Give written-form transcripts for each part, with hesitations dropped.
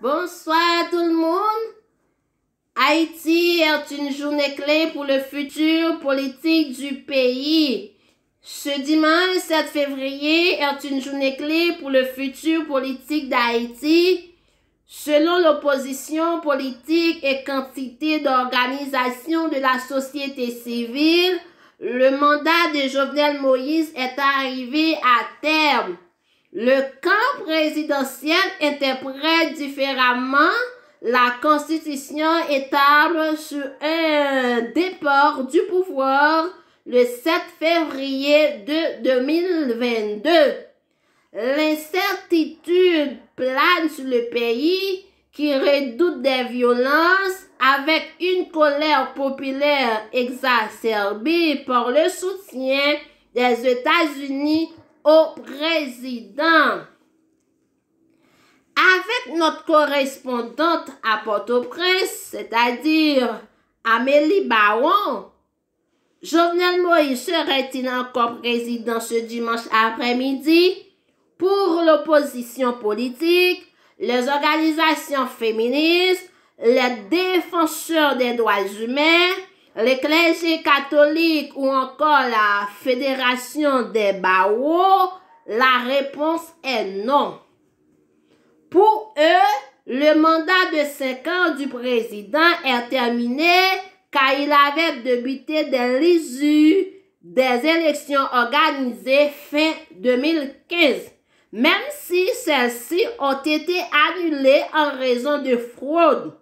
Bonsoir tout le monde. Haïti est une journée clé pour le futur politique du pays. Ce dimanche 7 février est une journée clé pour le futur politique d'Haïti. Selon l'opposition politique et quantité d'organisations de la société civile, le mandat de Jovenel Moïse est arrivé à terme. Le camp présidentiel interprète différemment la Constitution et table sur un départ du pouvoir le 7 février de 2022. L'incertitude plane sur le pays qui redoute des violences avec une colère populaire exacerbée par le soutien des États-Unis au président. Avec notre correspondante à Port-au-Prince, c'est-à-dire Amélie Baron, Jovenel Moïse serait-il encore président ce dimanche après-midi? Pour l'opposition politique, les organisations féministes, les défenseurs des droits humains, les clergés catholiques ou encore la Fédération des barreaux, la réponse est non. Pour eux, le mandat de 5 ans du président est terminé car il avait débuté dès l'issue des élections organisées fin 2015, même si celles-ci ont été annulées en raison de fraude.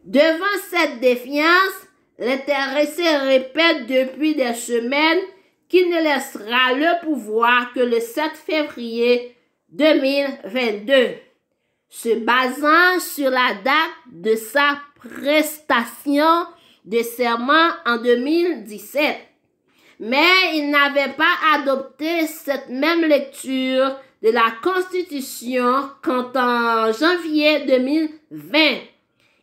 Devant cette défiance, l'intéressé répète depuis des semaines qu'il ne laissera le pouvoir que le 7 février 2022, se basant sur la date de sa prestation de serment en 2017. Mais il n'avait pas adopté cette même lecture de la Constitution qu'en janvier 2020.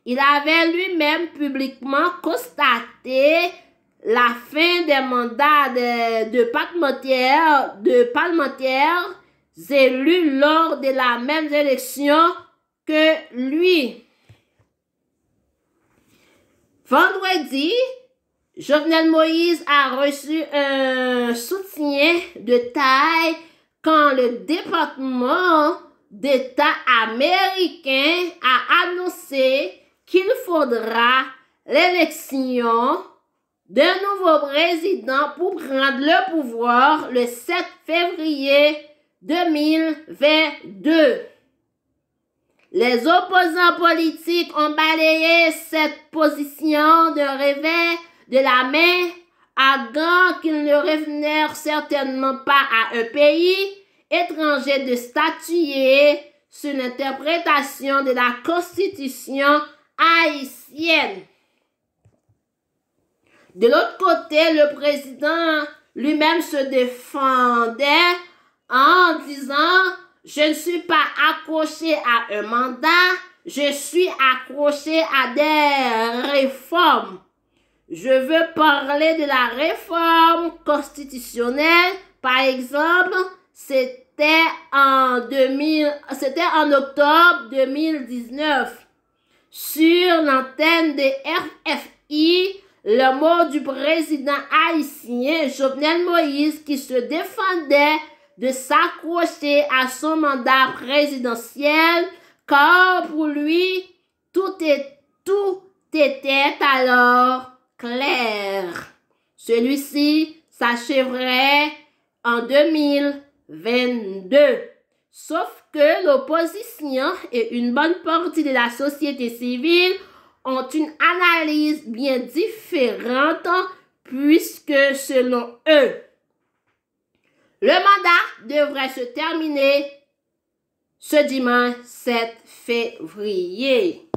Il avait lui-même publiquement constaté la fin des mandats de parlementaires élus lors de la même élection que lui. Vendredi, Jovenel Moïse a reçu un soutien de taille quand le département d'État américain a annoncé qu'il faudra l'élection d'un nouveau président pour prendre le pouvoir le 7 février 2022. Les opposants politiques ont balayé cette position de revers de la main, arguant qu'ils ne revenaient certainement pas à un pays étranger de statuer sur l'interprétation de la Constitution haïtienne. De l'autre côté, le président lui-même se défendait en disant « Je ne suis pas accroché à un mandat, je suis accroché à des réformes. Je veux parler de la réforme constitutionnelle. Par exemple, c'était en octobre 2019. Sur l'antenne de RFI, le mot du président haïtien Jovenel Moïse qui se défendait de s'accrocher à son mandat présidentiel car pour lui, tout était alors clair. Celui-ci s'achèverait en 2022. Sauf que l'opposition et une bonne partie de la société civile ont une analyse bien différente puisque selon eux, le mandat devrait se terminer ce dimanche 7 février.